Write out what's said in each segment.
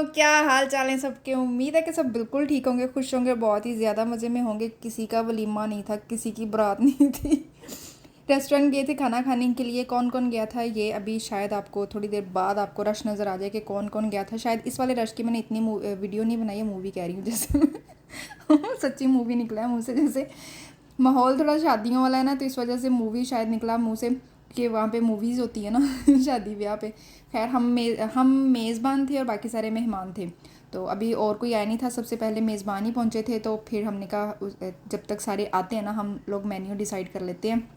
क्या हाल चाल है सबके। उम्मीद है कि सब बिल्कुल ठीक होंगे, खुश होंगे, बहुत ही ज़्यादा मज़े में होंगे। किसी का वलीमा नहीं था, किसी की बारात नहीं थी। रेस्टोरेंट गए थे खाना खाने के लिए। कौन कौन गया था ये अभी शायद आपको थोड़ी देर बाद आपको रश नज़र आ जाए कि कौन कौन गया था। शायद इस वाले रश की मैंने इतनी वीडियो नहीं बनाई है, मूवी कह रही हूँ जैसे सच्ची मूवी निकला है मुँह से। जैसे माहौल थोड़ा शादियों वाला है ना, तो इस वजह से मूवी शायद निकला मुंह से कि वहाँ पे मूवीज़ होती है ना शादी ब्याह पे। खैर हम मेज़बान थे और बाकी सारे मेहमान थे। तो अभी और कोई आया नहीं था, सबसे पहले मेज़बान ही पहुँचे थे। तो फिर हमने कहा जब तक सारे आते हैं ना हम लोग मेन्यू डिसाइड कर लेते हैं।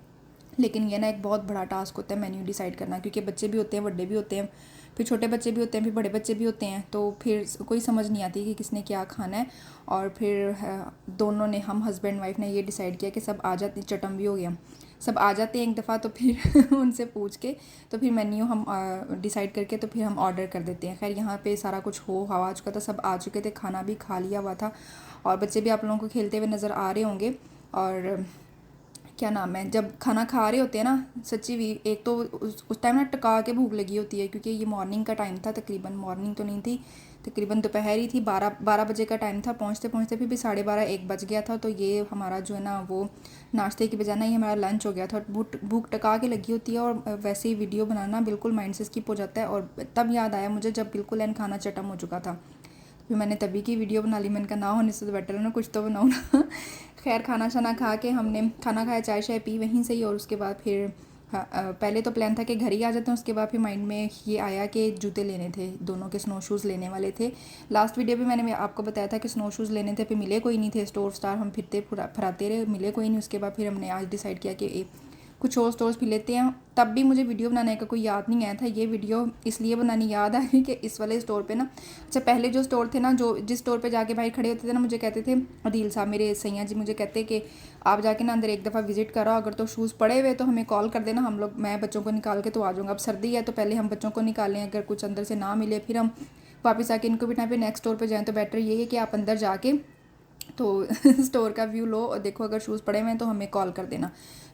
लेकिन ये ना एक बहुत बड़ा टास्क होता है मेन्यू डिसाइड करना, क्योंकि बच्चे भी होते हैं, बड़े भी होते हैं, फिर छोटे बच्चे भी होते हैं, फिर बड़े बच्चे भी होते हैं। तो फिर कोई समझ नहीं आती कि किसने क्या खाना है। और फिर दोनों ने, हम हस्बैंड वाइफ ने ये डिसाइड किया कि सब आ जाते, चटम भी हो गया, सब आ जाते हैं एक दफ़ा। तो फिर उनसे पूछ के तो फिर मेन्यू हम डिसाइड करके तो फिर हम ऑर्डर कर देते हैं। खैर यहाँ पे सारा कुछ हो हवा चुका था, सब आ चुके थे, खाना भी खा लिया हुआ था और बच्चे भी आप लोगों को खेलते हुए नज़र आ रहे होंगे। और क्या नाम है, जब खाना खा रहे होते हैं ना, सच्ची भी एक तो उस टाइम ना टका के भूख लगी होती है, क्योंकि ये मॉर्निंग का टाइम था। तकरीबन मॉर्निंग तो नहीं थी, तकरीबन दोपहर ही थी, 12 बजे का टाइम था। पहुंचते पहुंचते फिर भी 12:30 1 बज गया था। तो ये हमारा जो है ना वो नाश्ते की बजाय ना ये हमारा लंच हो गया था। भूख भूख टका के लगी होती है और वैसे ही वीडियो बनाना बिल्कुल माइंड से स्किप हो जाता है। और तब याद आया मुझे जब बिल्कुल एन खाना चटम हो चुका था, फिर मैंने तभी की वीडियो बना ली। मैंने कहा ना होने से तो बेटर है ना कुछ तो बनाऊँ ना। खैर खाना शाना खा के हमने खाना खाया, चाय शाय पी वहीं से ही। और उसके बाद फिर हाँ, पहले तो प्लान था कि घर ही आ जाते हैं। उसके बाद फिर माइंड में ये आया कि जूते लेने थे, दोनों के स्नो शूज़ लेने वाले थे। लास्ट वीडियो भी मैंने आपको बताया था कि स्नो शूज़ लेने थे, फिर मिले कोई नहीं थे। स्टोर स्टार हम फिरते फराते रहे, मिले कोई नहीं। उसके बाद फिर हमने आज डिसाइड किया कि कुछ और स्टोर्स भी लेते हैं। तब भी मुझे वीडियो बनाने का कोई याद नहीं आया था। ये वीडियो इसलिए बनानी याद आ गई कि इस वाले स्टोर पे ना, अच्छा पहले जो स्टोर थे ना, जो जिस स्टोर पे जाके भाई खड़े होते थे ना, मुझे कहते थे अदील साहब, मेरे सैया जी मुझे कहते कि आप जाके ना अंदर एक दफ़ा विजिट करो, अगर तो शूज़ पड़े हुए तो हमें कॉल कर देना, हम लोग मैं बच्चों को निकाल के तो आ जाऊँगा। अब सर्दी है तो पहले हम बच्चों को निकालें, अगर कुछ अंदर से ना मिले फिर हम वापस आके इनको बिठा पे नेक्स्ट स्टोर पर जाएँ। तो बेटर ये है कि आप अंदर जाके तो स्टोर का व्यू लो और देखो, अगर शूज़ पड़े हुए हैं तो हमें कॉल कर देना।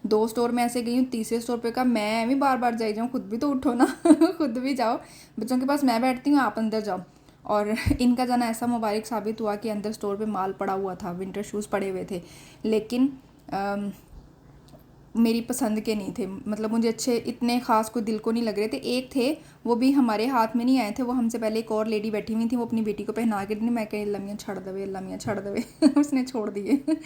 2 स्टोर में ऐसे गई हूँ, तीसरे स्टोर पे का मैं भी बार बार जाई जाऊँ, खुद भी तो उठो ना खुद भी जाओ, बच्चों के पास मैं बैठती हूँ, आप अंदर जाओ। और इनका जाना ऐसा मुबारक साबित हुआ कि अंदर स्टोर पे माल पड़ा हुआ था, विंटर शूज़ पड़े हुए थे, लेकिन मेरी पसंद के नहीं थे। मतलब मुझे अच्छे इतने ख़ास कोई दिल को नहीं लग रहे थे। एक थे, वो भी हमारे हाथ में नहीं आए थे, वो हमसे पहले एक और लेडी बैठी हुई थी, वो अपनी बेटी को पहना के नहीं, मैं कहीं लमियाँ छड़ दवे, लमियाँ छड़ दवे उसने छोड़ दिए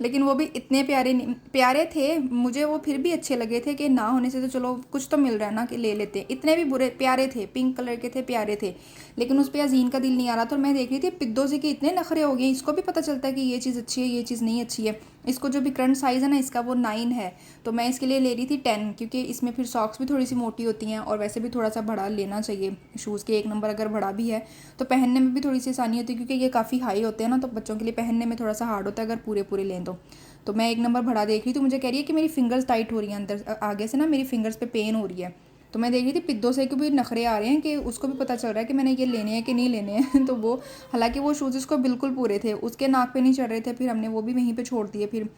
लेकिन वो भी इतने प्यारे नहीं, प्यारे थे मुझे, वो फिर भी अच्छे लगे थे कि ना होने से तो चलो कुछ तो मिल रहा है ना कि ले लेते हैं। इतने भी बुरे प्यारे थे, पिंक कलर के थे, प्यारे थे, लेकिन उस पर अजीन का दिल नहीं आ रहा था। और मैं देख रही थी पिद्दों से कि इतने नखरे हो गए, इसको भी पता चलता है कि ये चीज़ अच्छी है, ये चीज़ नहीं अच्छी है। इसको जो भी करंट साइज़ है ना इसका, वो 9 है, तो मैं इसके लिए ले रही थी 10, क्योंकि इसमें फिर सॉक्स भी थोड़ी सी मोटी होती हैं और वैसे भी थोड़ा सा बड़ा लेना चाहिए शूज़ के। 1 नंबर अगर बड़ा भी है तो पहनने में भी थोड़ी सी आसानी होती है, क्योंकि ये काफ़ी हाई होते हैं ना, तो बच्चों के लिए पहनने में थोड़ा सा हार्ड होता है अगर पूरे पूरे लें तो मैं 1 नंबर बड़ा देख रही थी। तो मुझे कह रही है कि मेरी फिंगर्स टाइट हो रही हैं, अंदर आगे से ना मेरी फिंगर्स पे पेन हो रही है। तो मैं देख रही थी पिद्दों से कि भी नखरे आ रहे हैं, कि उसको भी पता चल रहा है कि मैंने ये लेने हैं कि नहीं लेने हैं तो वो, हालांकि वो शूज़ उसको बिल्कुल पूरे थे, उसके नाक पे नहीं चढ़ रहे थे, फिर हमने वो भी वहीं पे छोड़ दिए। फिर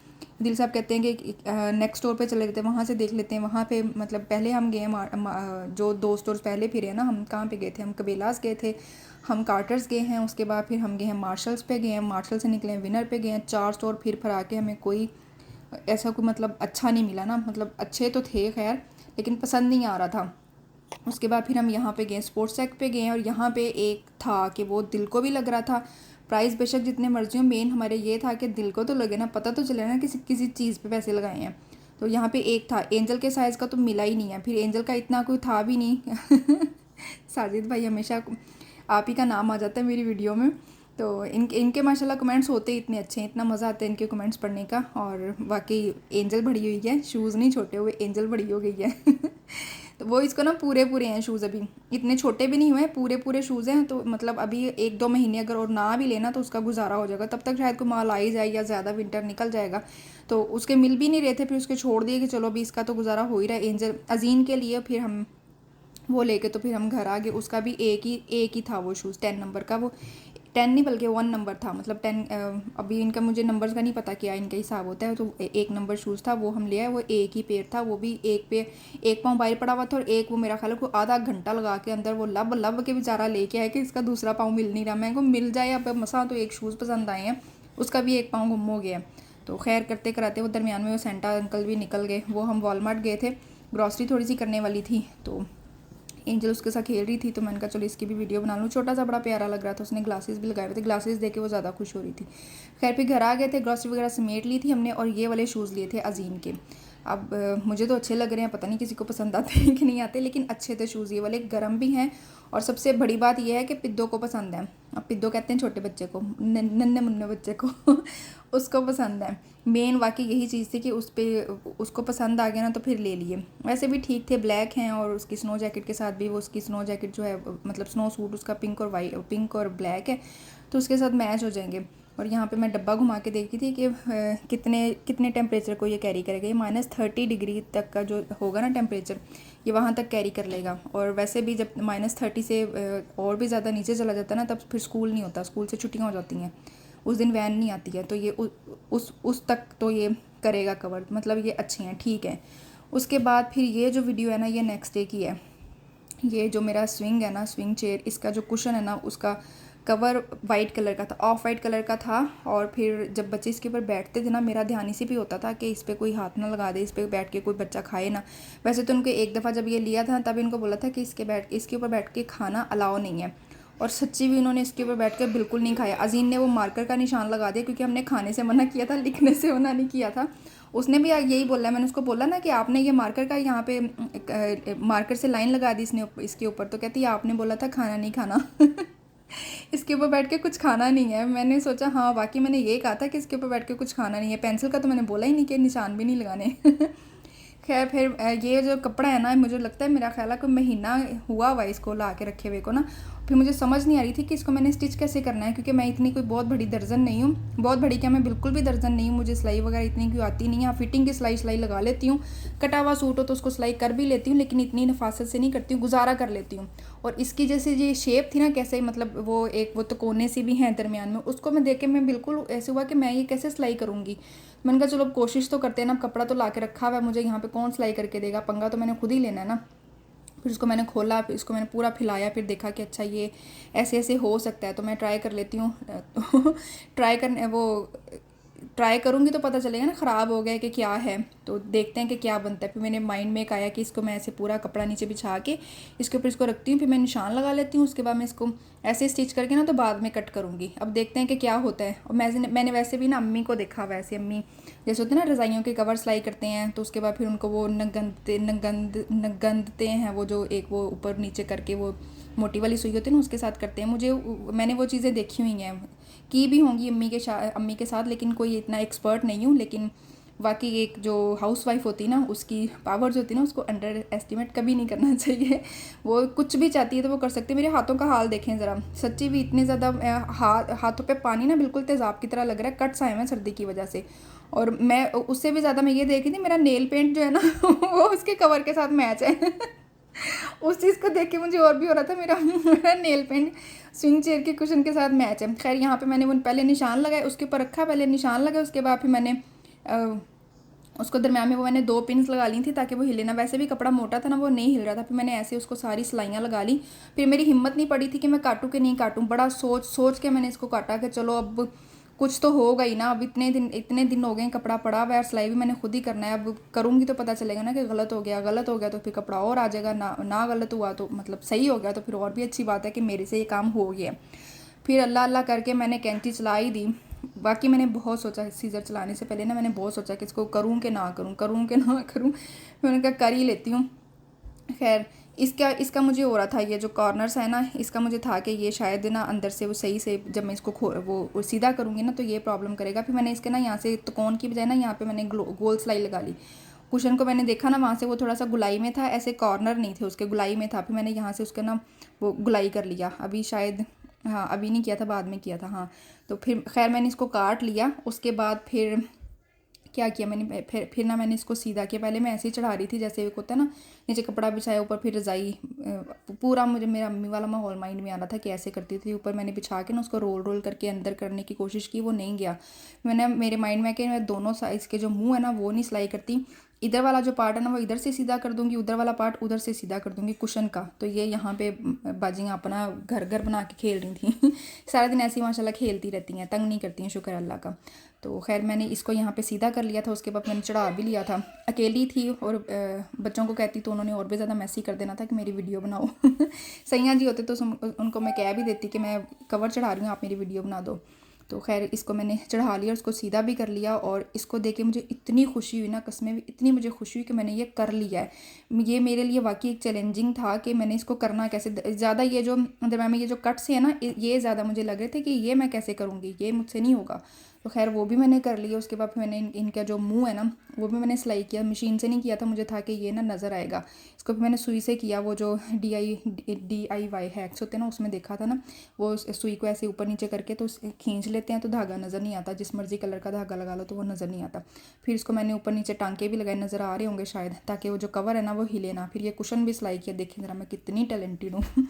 दिल साहब कहते हैं कि नेक्स्ट स्टोर पे चले जाते हैं, वहाँ से देख लेते हैं। वहाँ पे मतलब पहले हम गए जो 2 स्टोर्स पहले फिरे ना, हम कहाँ पे गए थे, हम कबीलास गए थे, हम कार्टर्स गए हैं, उसके बाद फिर हम गए हैं मार्शल्स पे गए हैं, मार्शल से निकले हैं विनर पे गए हैं। 4 स्टोर फिर फरा के हमें कोई ऐसा कोई मतलब अच्छा नहीं मिला ना, मतलब अच्छे तो थे खैर, लेकिन पसंद नहीं आ रहा था। उसके बाद फिर हम यहाँ पे गए, स्पोर्ट्स सेक पे गए, और यहाँ पे एक था कि वो दिल को भी लग रहा था। प्राइस बेशक जितने मर्जी हो, मेन हमारे ये था कि दिल को तो लगे ना, पता तो चले ना किसी किसी चीज़ पे पैसे लगाए हैं। तो यहाँ पे एक था, एंजल के साइज़ का तो मिला ही नहीं है, फिर एंजल का इतना कोई था भी नहीं साजिद भाई हमेशा आप ही का नाम आ जाता है मेरी वीडियो में। तो इनके माशाल्लाह कमेंट्स होते ही इतने अच्छे हैं, इतना मज़ा आता है इनके कमेंट्स पढ़ने का। और वाकई एंजल बड़ी हुई है, शूज़ नहीं छोटे हुए, एंजल बड़ी हो गई है तो वो इसको ना पूरे पूरे हैं शूज़, अभी इतने छोटे भी नहीं हुए, पूरे पूरे शूज़ हैं। तो मतलब अभी 1-2 महीने अगर और ना भी लेना तो उसका गुजारा हो जाएगा, तब तक शायद कोई माल आ ही जाए या ज़्यादा विंटर निकल जाएगा। तो उसके मिल भी नहीं रहे थे, फिर उसके छोड़ दिए कि चलो अभी इसका तो गुजारा हो ही रहा है। एंजल अजीन के लिए फिर हम वो लेके तो फिर हम घर आ गए। उसका भी एक ही था वो शूज़, 10 नंबर का, वो 10 नहीं बल्कि 1 नंबर था, मतलब 10। अभी इनका मुझे नंबर्स का नहीं पता क्या इनका हिसाब होता है। तो 1 नंबर शूज़ था, वो हम लिया है। वो एक ही पेयर था, वो भी एक पाँव बाहर पड़ा हुआ था, और एक वो मेरा ख्याल है को आधा घंटा लगा के अंदर वो लब लब के बेचारा लेके आया कि इसका दूसरा पाँव मिल नहीं रहा। मैं को मिल जाए, अब मसा तो एक शूज़ पसंद आए हैं, उसका भी एक पाँव गुम हो गया। तो खैर करते कराते वो दरमियान में वो सेंटा अंकल भी निकल गए। वो हम वॉलमार्ट गए थे, ग्रॉसरी थोड़ी सी करने वाली थी, तो एंजल उसके साथ खेल रही थी। तो मैंने कहा चलो इसकी भी वीडियो बना लूँ। छोटा सा बड़ा प्यारा लग रहा था, उसने ग्लासेस भी लगाए हुए थे, ग्लासेस देख के वो ज़्यादा खुश हो रही थी। खैर फिर घर आ गए थे, ग्रॉसरी वगैरह समेट ली थी हमने, और ये वाले शूज़ लिए थे अजीम के। अब मुझे तो अच्छे लग रहे हैं, पता नहीं किसी को पसंद आते हैं कि नहीं आते, लेकिन अच्छे थे शूज़ ये वाले, गर्म भी हैं। और सबसे बड़ी बात यह है कि पिद्दो को पसंद है। अब पिद्दो कहते हैं छोटे बच्चे को, नन्हे मुन्ने बच्चे को उसको पसंद है। मेन वाकई यही चीज़ थी कि उसको पसंद आ गया ना, तो फिर ले लिए। वैसे भी ठीक थे, ब्लैक हैं, और उसकी स्नो जैकेट के साथ भी, वो उसकी स्नो जैकेट जो है मतलब स्नो सूट उसका पिंक और ब्लैक है, तो उसके साथ मैच हो जाएंगे। और यहाँ पे मैं डब्बा घुमा के देखी थी कि कितने कितने टेम्परेचर को ये कैरी करेगा। ये -30 डिग्री तक का जो होगा ना टेम्परेचर, ये वहाँ तक कैरी कर लेगा। और वैसे भी जब -30 से और भी ज़्यादा नीचे चला जाता है ना, तब फिर स्कूल नहीं होता, स्कूल से छुट्टियाँ हो जाती हैं, उस दिन वैन नहीं आती है। तो ये उस तक तो ये करेगा कवर, मतलब ये अच्छे हैं, ठीक है। उसके बाद फिर ये जो वीडियो है ना, ये नेक्स्ट डे की है। ये जो मेरा स्विंग है ना, स्विंग चेयर, इसका जो कुशन है ना, उसका कवर वाइट कलर का था, ऑफ वाइट कलर का था। और फिर जब बच्चे इसके ऊपर बैठते थे ना, मेरा ध्यान इसी पे होता था कि इस पर कोई हाथ ना लगा दे, इस पर बैठ के कोई बच्चा खाए ना। वैसे तो उनको एक दफ़ा जब ये लिया था तब इनको बोला था कि इसके ऊपर बैठ के खाना अलाउ नहीं है, और सच्ची भी उन्होंने इसके ऊपर बैठ कर बिल्कुल नहीं खाया। अजीम ने वो मार्कर का निशान लगा दिया, क्योंकि हमने खाने से मना किया था, लिखने से मना नहीं किया था। उसने भी यही बोला, मैंने उसको बोला ना कि आपने ये मार्कर का यहाँ पे मार्कर से लाइन लगा दी इसके ऊपर, तो कहती है आपने बोला था खाना नहीं खाना इसके ऊपर बैठ के कुछ खाना नहीं है। मैंने सोचा हाँ वाकई मैंने ये कहा था कि इसके ऊपर बैठ के कुछ खाना नहीं है। पेंसिल का तो मैंने बोला ही नहीं कि निशान भी नहीं लगाने खैर फिर ये जो कपड़ा है ना, मुझे लगता है मेरा ख्याल है कोई महीना हुआ हुआ इसको ला के रखे हुए को ना। फिर मुझे समझ नहीं आ रही थी कि इसको मैंने स्टिच कैसे करना है, क्योंकि मैं इतनी कोई बहुत बड़ी दर्जन नहीं हूँ। बहुत बड़ी क्या, मैं बिल्कुल भी दर्जन नहीं हूँ, मुझे सिलाई वगैरह इतनी क्यों आती नहीं है। फिटिंग की सिलाई लगा लेती हूँ, कटा हुआ सूट हो तो उसको सिलाई कर भी लेती हूँ, लेकिन इतनी नफासत से नहीं करती हूँ, गुजारा कर लेती हूँ। और इसकी जैसे ये शेप थी ना, कैसे मतलब वो तो कोने से भी हैं दरमियान में, उसको मैं देख के मैं बिल्कुल ऐसे हुआ कि मैं ये कैसे सिलाई करूँगी। मैंने कहा चलो अब कोशिश तो करते हैं ना, कपड़ा तो ला के रखा हुआ है, मुझे यहाँ पे कौन सिलाई करके देगा, पंगा तो मैंने खुद ही लेना है ना। फिर उसको मैंने खोला, फिर इसको मैंने पूरा फैलाया, फिर देखा कि अच्छा ये ऐसे ऐसे हो सकता है, तो मैं ट्राई कर लेती हूँ तो ट्राई करूँगी तो पता चलेगा ना ख़राब हो गया कि क्या है। तो देखते हैं कि क्या बनता है। फिर मेरे माइंड में एक आया कि इसको मैं ऐसे पूरा कपड़ा नीचे बिछा के इसके ऊपर इसको रखती हूँ, फिर मैं निशान लगा लेती हूँ, उसके बाद मैं इसको ऐसे स्टिच करके ना तो बाद में कट करूँगी। अब देखते हैं कि क्या होता है। और मैंने वैसे भी ना अम्मी को देखा, वैसे अम्मी जैसे होते हैं ना रज़ाइयों के कवर सिलाई करते हैं, तो उसके बाद फिर उनको वो नगंदते हैं, वो जो एक वो ऊपर नीचे करके वो मोटी वाली सुई होती है ना, उसके साथ करते हैं। मैंने वो चीज़ें देखी हुई हैं, की भी होंगी अम्मी के साथ, लेकिन कोई इतना एक्सपर्ट नहीं हूँ। लेकिन वाकई एक जो हाउस वाइफ होती है ना, उसकी पावर जो होती है ना, उसको अंडर एस्टिमेट कभी नहीं करना चाहिए। वो कुछ भी चाहती है तो वो कर सकती है। मेरे हाथों का हाल देखें ज़रा, सच्ची भी इतने ज़्यादा हाथों पे पानी ना बिल्कुल तेज़ाब की तरह लग रहा है, कट्स आए हैं सर्दी की वजह से। और मैं उससे भी ज़्यादा मैं ये देख रही थी, मेरा नेल पेंट जो है ना वो उसके कवर के साथ मैच है उस चीज़ को देख के मुझे और भी हो रहा था, मेरा नेल पेंट स्विंग चेयर के कुशन के साथ मैच है। खैर यहाँ पे मैंने वो पहले निशान लगाए, उसके ऊपर रखा, पहले निशान लगाए, उसके बाद फिर मैंने उसको दरम्यान में वो मैंने 2 पिन्स लगा ली थी ताकि वो हिले ना। वैसे भी कपड़ा मोटा था ना, वो नहीं हिल रहा था। फिर मैंने ऐसे उसको सारी सिलाइयाँ लगा ली। फिर मेरी हिम्मत नहीं पड़ी थी कि मैं काटूँ कि नहीं काटूँ, बड़ा सोच के मैंने इसको काटा कि चलो अब कुछ तो होगा ही ना। अब इतने दिन हो गए कपड़ा पड़ा हुआ है, और सिलाई भी मैंने खुद ही करना है। अब करूँगी तो पता चलेगा ना कि गलत हो गया तो फिर कपड़ा और आ जाएगा, ना गलत हुआ तो मतलब सही हो गया तो फिर और भी अच्छी बात है कि मेरे से ये काम हो गया। फिर अल्लाह अल्लाह करके मैंने कैंची चला ही दी। बाकी मैंने बहुत सोचा, सीज़र चलाने से पहले ना मैंने बहुत सोचा कि इसको करूँ कि ना करूँ। मैंने कहा कर ही लेती हूँ। खैर इसका मुझे हो रहा था, ये जो कॉर्नर्स है ना, इसका मुझे था कि ये शायद ना अंदर से वो सही से जब मैं इसको वो सीधा करूँगी ना तो ये प्रॉब्लम करेगा। फिर मैंने इसके ना यहाँ से तकोन की बजाय ना यहाँ पे मैंने गोल सिलाई लगा ली। कुशन को मैंने देखा ना, वहाँ से वो थोड़ा सा गुलाई में था, ऐसे कॉर्नर नहीं थे उसके, गुलाई में था। फिर मैंने यहाँ से उसका ना वो गुलाई कर लिया। अभी शायद हाँ अभी नहीं किया था, बाद में किया था हाँ। तो फिर खैर मैंने इसको काट लिया। उसके बाद फिर क्या किया मैंने, फिर ना मैंने इसको सीधा किया। पहले मैं ऐसे ही चढ़ा रही थी जैसे एक होता है ना, नीचे कपड़ा बिछाया, ऊपर फिर रज़ाई, पूरा मुझे मेरा अम्मी वाला माहौल माइंड में आ रहा था कि ऐसे करती थी। ऊपर मैंने बिछा के ना उसको रोल रोल करके अंदर करने की कोशिश की, वो नहीं गया। मैंने मेरे माइंड में कि मैं दोनों साइज़ के जो मुँह है ना वो नहीं सिलाई करती, इधर वाला जो पार्ट है ना वो इधर से सीधा कर दूंगी, उधर वाला पार्ट उधर से सीधा कर दूंगी कुशन का। तो ये यहाँ पे बाजियाँ अपना घर घर बना के खेल रही थी सारा दिन ऐसी माशाल्लाह खेलती रहती हैं, तंग नहीं करती हैं, शुक्र अल्लाह का। तो खैर मैंने इसको यहाँ पे सीधा कर लिया था। उसके बाद मैंने चढ़ा भी लिया था, अकेली थी और बच्चों को कहती तो उन्होंने और भी ज़्यादा मैसी कर देना था कि मेरी वीडियो बनाओ सैया जी होते तो उनको मैं कह भी देती कि मैं कवर चढ़ा रही हूँ, आप मेरी वीडियो बना दो। तो खैर इसको मैंने चढ़ा लिया, उसको सीधा भी कर लिया। और इसको देख के मुझे इतनी खुशी हुई ना, कसमें भी इतनी मुझे खुशी हुई कि मैंने ये कर लिया है। ये मेरे लिए वाकई एक चैलेंजिंग था कि मैंने इसको करना कैसे। ज़्यादा ये जो दरम्यान में ये जो कट्स है ना, ये ज़्यादा मुझे लग रहे थे कि ये मैं कैसे करूँगी, ये मुझसे नहीं होगा। तो खैर वो भी मैंने कर लिया। उसके बाद फिर मैंने इनका जो मुंह है ना वो भी मैंने सिलाई किया, मशीन से नहीं किया था, मुझे था कि ये ना नज़र आएगा। इसको भी मैंने सुई से किया, वो जो DIY हैक्स होते हैं ना उसमें देखा था ना, वो सुई को ऐसे ऊपर नीचे करके तो खींच लेते हैं तो धागा नज़र नहीं आता, जिस मर्जी कलर का धागा लगा लो तो वो नज़र नहीं आता। फिर इसको मैंने ऊपर नीचे टांके भी लगाए, नज़र आ रहे होंगे शायद, ताकि वो जो कवर है ना वो हिले ना। फिर ये कुशन भी सिलाई किया, देखें ज़रा मैं कितनी टैलेंटेड हूँ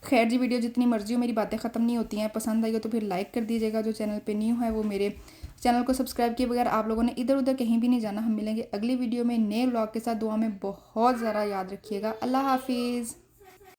खैर जी, वीडियो जितनी मर्जी हो, मेरी बातें ख़त्म नहीं होती हैं। पसंद आई हो तो फिर लाइक कर दीजिएगा, जो चैनल पे न्यू है वो मेरे चैनल को सब्सक्राइब किए बगैर आप लोगों ने इधर उधर कहीं भी नहीं जाना। हम मिलेंगे अगली वीडियो में नए व्लॉग के साथ। दुआ में बहुत ज़रा याद रखिएगा। अल्लाह हाफिज़।